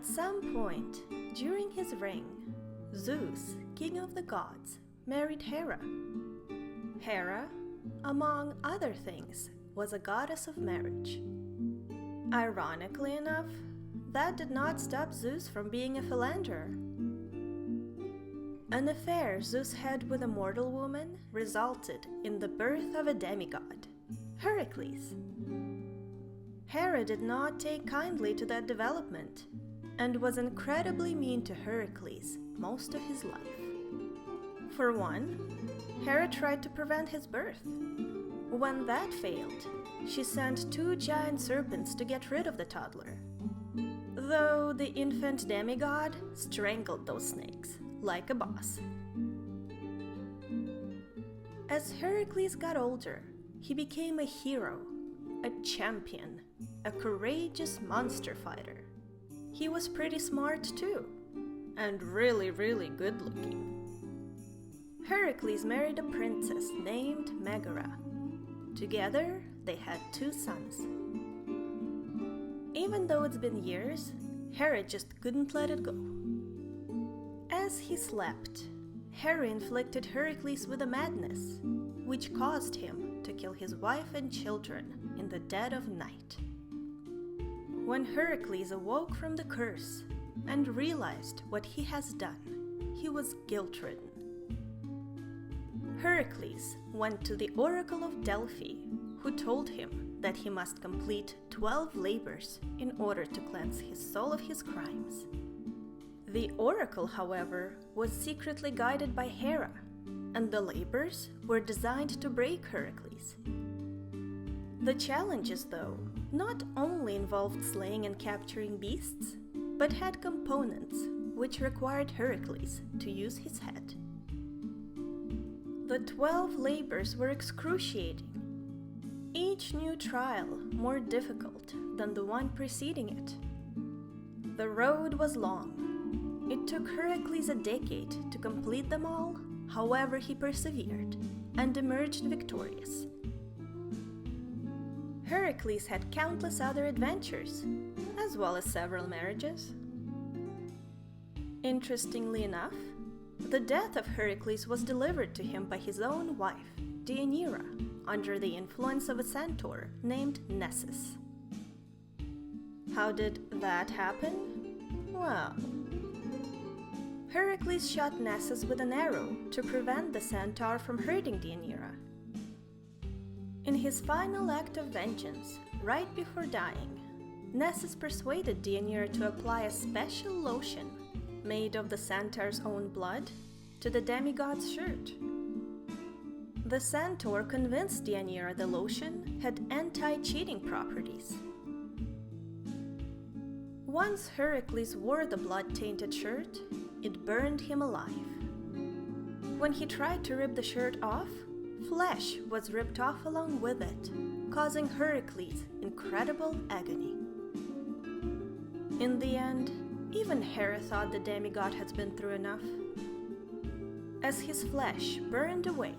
At some point during his reign, Zeus, king of the gods, married Hera. Hera, among other things, was a goddess of marriage. Ironically enough, that did not stop Zeus from being a philanderer. An affair Zeus had with a mortal woman resulted in the birth of a demigod, Heracles. Hera did not take kindly to that development and was incredibly mean to Heracles most of his life. For one, Hera tried to prevent his birth. When that failed, she sent 2 giant serpents to get rid of the toddler, though the infant demigod strangled those snakes like a boss. As Heracles got older, he became a hero, a champion, a courageous monster fighter. He was pretty smart too, and really good looking. Heracles married a princess named Megara. Together, they had 2 sons. Even though it's been years, Hera just couldn't let it go. As he slept, Hera inflicted Heracles with a madness, which caused him to kill his wife and children in the dead of night. When Heracles awoke from the curse and realized what he has done, he was guilt-ridden. Heracles went to the Oracle of Delphi, who told him that he must complete 12 labors in order to cleanse his soul of his crimes. The oracle, however, was secretly guided by Hera, and the labors were designed to break Heracles. The challenges, though, not only involved slaying and capturing beasts, but had components which required Heracles to use his head. The 12 labors were excruciating, each new trial more difficult than the one preceding it. The road was long. It took Heracles a decade to complete them all, however he persevered and emerged victorious. Heracles had countless other adventures, as well as several marriages. Interestingly enough, the death of Heracles was delivered to him by his own wife, Deianira, under the influence of a centaur named Nessus. How did that happen? Well, Heracles shot Nessus with an arrow to prevent the centaur from hurting Deianira. In his final act of vengeance, right before dying, Nessus persuaded Deianira to apply a special lotion made of the centaur's own blood to the demigod's shirt. The centaur convinced Deianira the lotion had anti-cheating properties. Once Heracles wore the blood-tainted shirt, it burned him alive. When he tried to rip the shirt off, flesh was ripped off along with it, causing Heracles incredible agony. In the end, even Hera thought the demigod had been through enough. As his flesh burned away,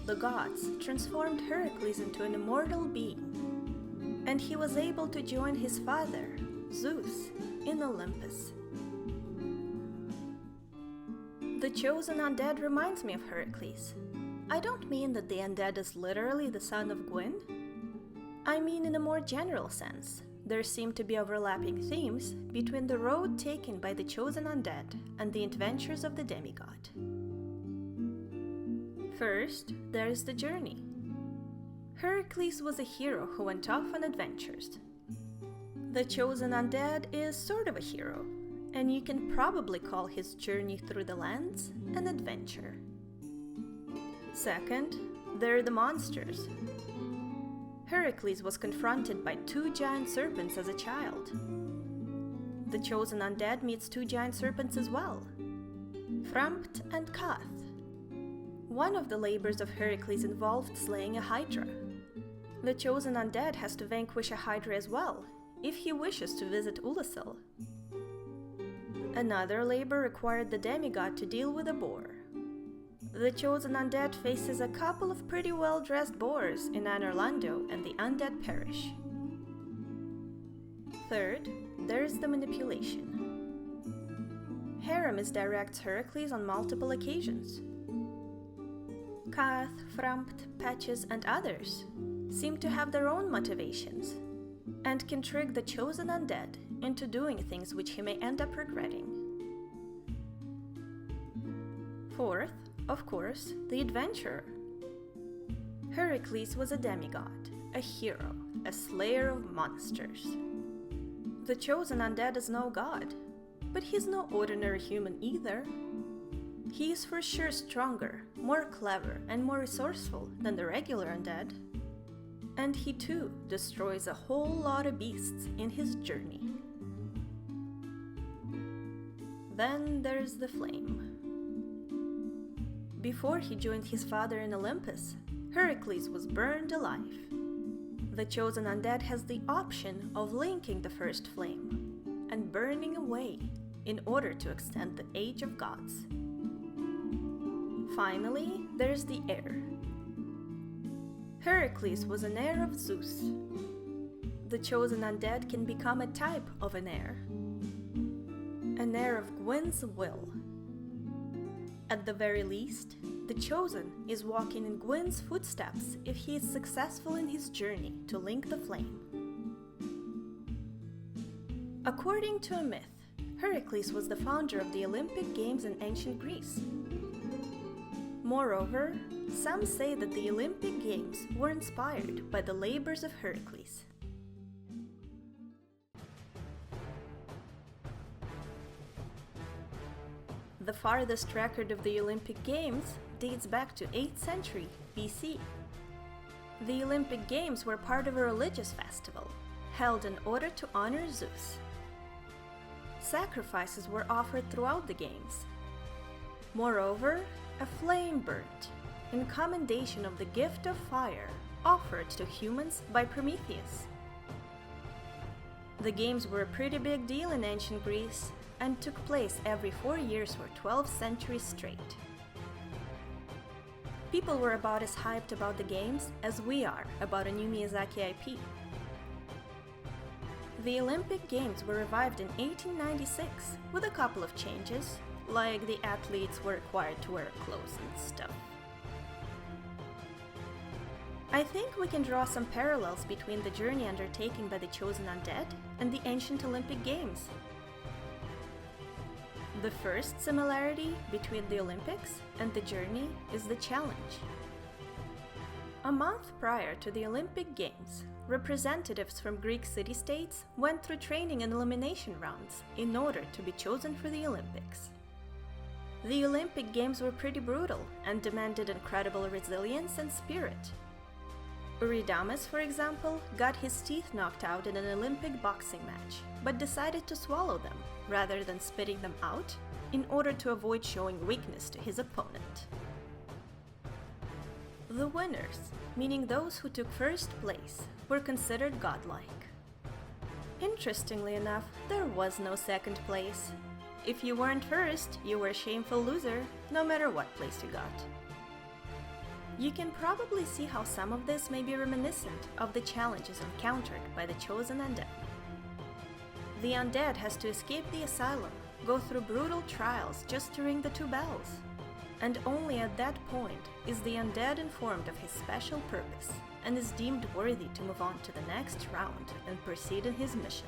the gods transformed Heracles into an immortal being, and he was able to join his father, Zeus, in Olympus. The Chosen Undead reminds me of Heracles. I don't mean that the undead is literally the son of Gwyn. I mean in a more general sense. There seem to be overlapping themes between the road taken by the Chosen Undead and the adventures of the demigod. First, there is the journey. Heracles was a hero who went off on adventures. The Chosen Undead is sort of a hero, and you can probably call his journey through the lands an adventure. Second, there are the monsters. Heracles was confronted by 2 giant serpents as a child. The Chosen Undead meets 2 giant serpents as well, Frampt and Kath. One of the labors of Heracles involved slaying a hydra. The Chosen Undead has to vanquish a hydra as well, if he wishes to visit Ulasil. Another labor required the demigod to deal with a boar. The Chosen Undead faces a couple of pretty well-dressed boars in Anorlando and the Undead Parish. Third, there's the manipulation. HERA misdirects Heracles on multiple occasions. Kath, Frampt, Patches, and others seem to have their own motivations and can trick the Chosen Undead into doing things which he may end up regretting. Fourth, of course, the adventurer. Heracles was a demigod, a hero, a slayer of monsters. The Chosen Undead is no god, but he's no ordinary human either. He is for sure stronger, more clever, and more resourceful than the regular undead. And he too destroys a whole lot of beasts in his journey. Then there's the flame. Before he joined his father in Olympus, Heracles was burned alive. The Chosen Undead has the option of linking the first flame and burning away in order to extend the age of gods. Finally, there's the heir. Heracles was an heir of Zeus. The Chosen Undead can become a type of an heir of Gwyn's will. At the very least, the Chosen is walking in Gwyn's footsteps if he is successful in his journey to link the flame. According to a myth, Heracles was the founder of the Olympic Games in ancient Greece. Moreover, some say that the Olympic Games were inspired by the labors of Heracles. The farthest record of the Olympic Games dates back to 8th century BC. The Olympic Games were part of a religious festival, held in order to honor Zeus. Sacrifices were offered throughout the games. Moreover, a flame burnt, in commendation of the gift of fire offered to humans by Prometheus. The games were a pretty big deal in ancient Greece and took place every 4 years for 12 centuries straight. People were about as hyped about the games as we are about a new Miyazaki IP. The Olympic Games were revived in 1896 with a couple of changes, like the athletes were required to wear clothes and stuff. I think we can draw some parallels between the journey undertaken by the Chosen Undead and the ancient Olympic Games. The first similarity between the Olympics and the journey is the challenge. A month prior to the Olympic Games, representatives from Greek city-states went through training and elimination rounds in order to be chosen for the Olympics. The Olympic Games were pretty brutal and demanded incredible resilience and spirit. Eurydamas, for example, got his teeth knocked out in an Olympic boxing match, but decided to swallow them rather than spitting them out in order to avoid showing weakness to his opponent. The winners, meaning those who took first place, were considered godlike. Interestingly enough, there was no second place. If you weren't first, you were a shameful loser, no matter what place you got. You can probably see how some of this may be reminiscent of the challenges encountered by the Chosen Undead. The undead has to escape the asylum, go through brutal trials just to ring the 2 bells. And only at that point is the undead informed of his special purpose and is deemed worthy to move on to the next round and proceed in his mission.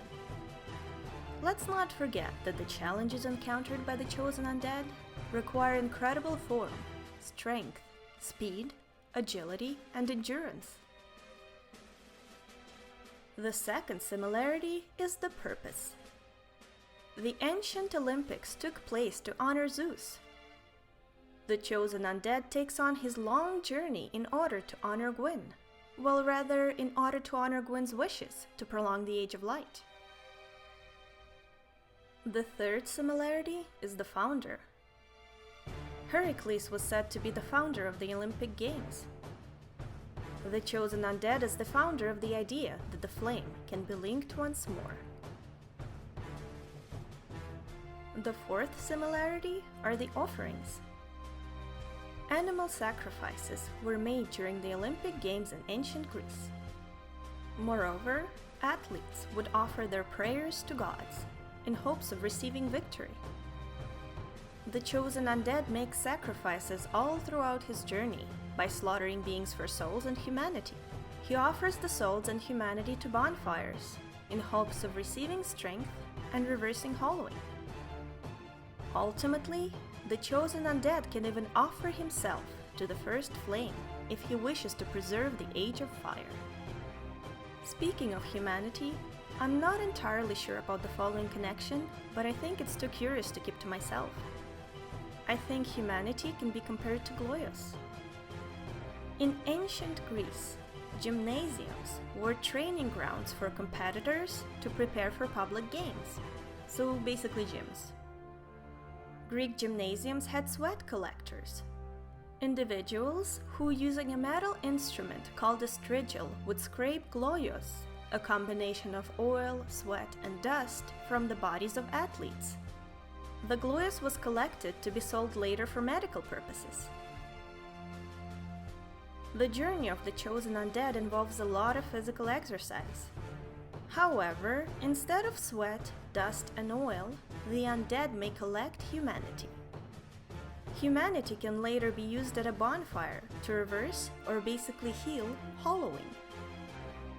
Let's not forget that the challenges encountered by the Chosen Undead require incredible form, strength, speed, agility, and endurance. The second similarity is the purpose. The ancient Olympics took place to honor Zeus. The Chosen Undead takes on his long journey in order to honor Gwyn, well, rather in order to honor Gwyn's wishes to prolong the Age of Light. The third similarity is the founder. Heracles was said to be the founder of the Olympic Games. The Chosen Undead is the founder of the idea that the flame can be linked once more. The fourth similarity are the offerings. Animal sacrifices were made during the Olympic Games in ancient Greece. Moreover, athletes would offer their prayers to gods in hopes of receiving victory. the Chosen Undead makes sacrifices all throughout his journey by slaughtering beings for souls and humanity. He offers the souls and humanity to bonfires in hopes of receiving strength and reversing hollowing. Ultimately, the Chosen Undead can even offer himself to the first flame if he wishes to preserve the Age of Fire. Speaking of humanity, I'm not entirely sure about the following connection, but I think it's too curious to keep to myself. I think humanity can be compared to Gloios. In ancient Greece, gymnasiums were training grounds for competitors to prepare for public games, so basically gyms. Greek gymnasiums had sweat collectors, individuals who, using a metal instrument called a strigil, would scrape gloios, a combination of oil, sweat, and dust from the bodies of athletes. The gloios was collected to be sold later for medical purposes. The journey of the Chosen Undead involves a lot of physical exercise. However, instead of sweat, dust, and oil, the undead may collect humanity. Humanity can later be used at a bonfire to reverse or basically heal hollowing.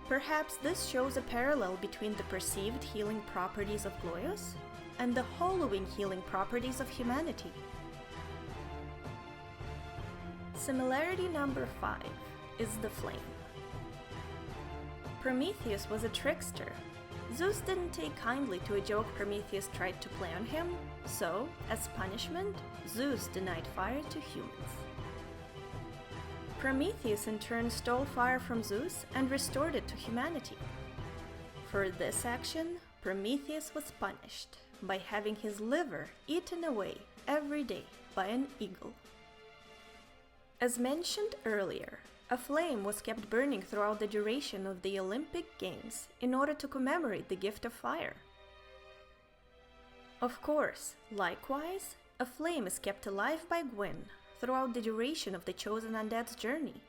Perhaps this shows a parallel between the perceived healing properties of gloios and the hollowing healing properties of humanity. Similarity number 5 is the flame. Prometheus was a trickster. Zeus didn't take kindly to a joke Prometheus tried to play on him, so, as punishment, Zeus denied fire to humans. Prometheus in turn stole fire from Zeus and restored it to humanity. For this action, Prometheus was punished by having his liver eaten away every day by an eagle. As mentioned earlier, a flame was kept burning throughout the duration of the Olympic Games in order to commemorate the gift of fire. Of course, likewise, a flame is kept alive by Gwyn throughout the duration of the Chosen Undead's journey.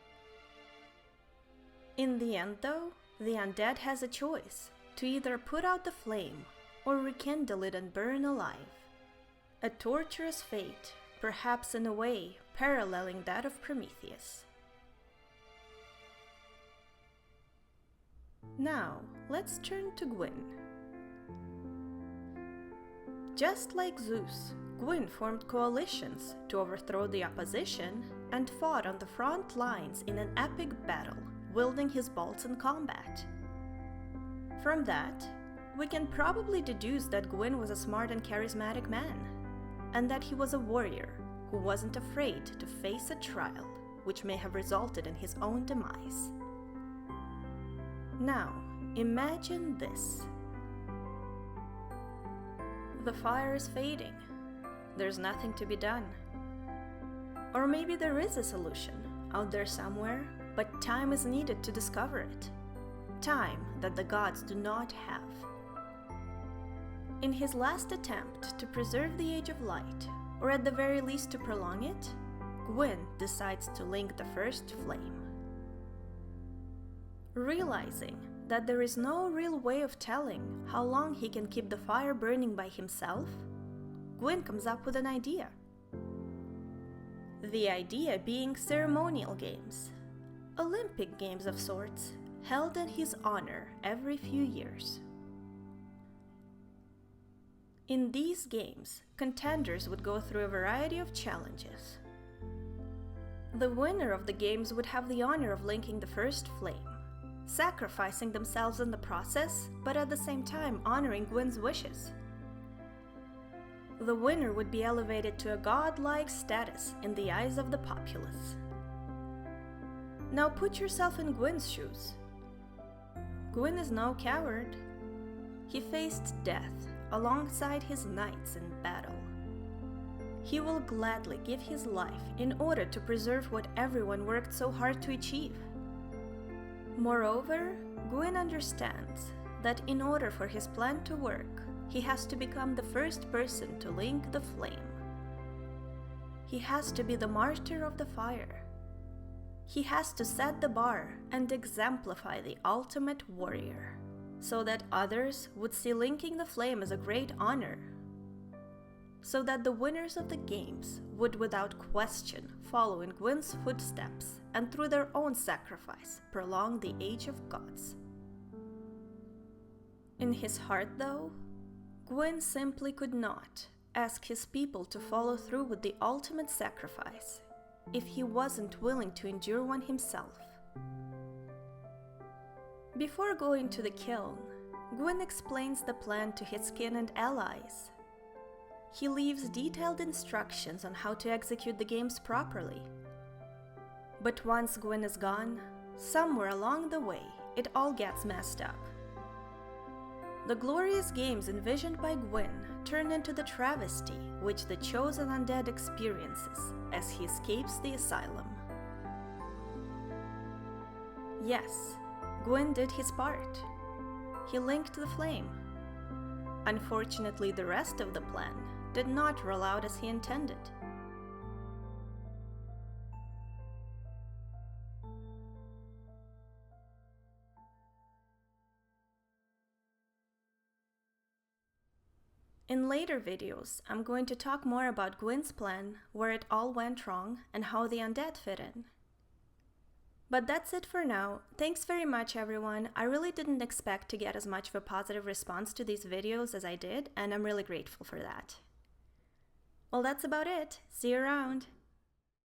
In the end, though, the undead has a choice to either put out the flame or rekindle it and burn alive. A torturous fate, perhaps in a way paralleling that of Prometheus. Now, let's turn to Gwyn. Just like Zeus, Gwyn formed coalitions to overthrow the opposition and fought on the front lines in an epic battle, wielding his bolts in combat. From that, we can probably deduce that Gwyn was a smart and charismatic man, and that he was a warrior who wasn't afraid to face a trial which may have resulted in his own demise. Now, imagine this. The fire is fading. There's nothing to be done. Or maybe there is a solution out there somewhere, but time is needed to discover it. Time that the gods do not have. In his last attempt to preserve the Age of Light, or at the very least to prolong it, Gwyn decides to link the first flame. Realizing that there is no real way of telling how long he can keep the fire burning by himself, Gwyn comes up with an idea. The idea being ceremonial games, Olympic games of sorts, held in his honor every few years. In these games, contenders would go through a variety of challenges. The winner of the games would have the honor of linking the first flame, sacrificing themselves in the process, but at the same time honoring Gwyn's wishes. The winner would be elevated to a godlike status in the eyes of the populace. Now put yourself in Gwyn's shoes. Gwyn is no coward. He faced death alongside his knights in battle. He will gladly give his life in order to preserve what everyone worked so hard to achieve. Moreover, Gwyn understands that in order for his plan to work, he has to become the first person to link the flame. He has to be the martyr of the fire. He has to set the bar and exemplify the ultimate warrior, so that others would see linking the flame as a great honor. so that the winners of the games would without question follow in Gwyn's footsteps and through their own sacrifice prolong the age of gods. In his heart, though, Gwyn simply could not ask his people to follow through with the ultimate sacrifice if he wasn't willing to endure one himself. Before going to the kiln, Gwyn explains the plan to his kin and allies. He leaves detailed instructions on how to execute the games properly. But once Gwyn is gone, somewhere along the way, it all gets messed up. The glorious games envisioned by Gwyn turn into the travesty which the Chosen Undead experiences as he escapes the asylum. Yes, Gwyn did his part. He linked the flame. Unfortunately, the rest of the plan did not roll out as he intended. In later videos, I'm going to talk more about Gwyn's plan, where it all went wrong, and how the undead fit in. But that's it for now. Thanks very much, everyone. I really didn't expect to get as much of a positive response to these videos as I did, and I'm really grateful for that. Well, that's about it. See you around!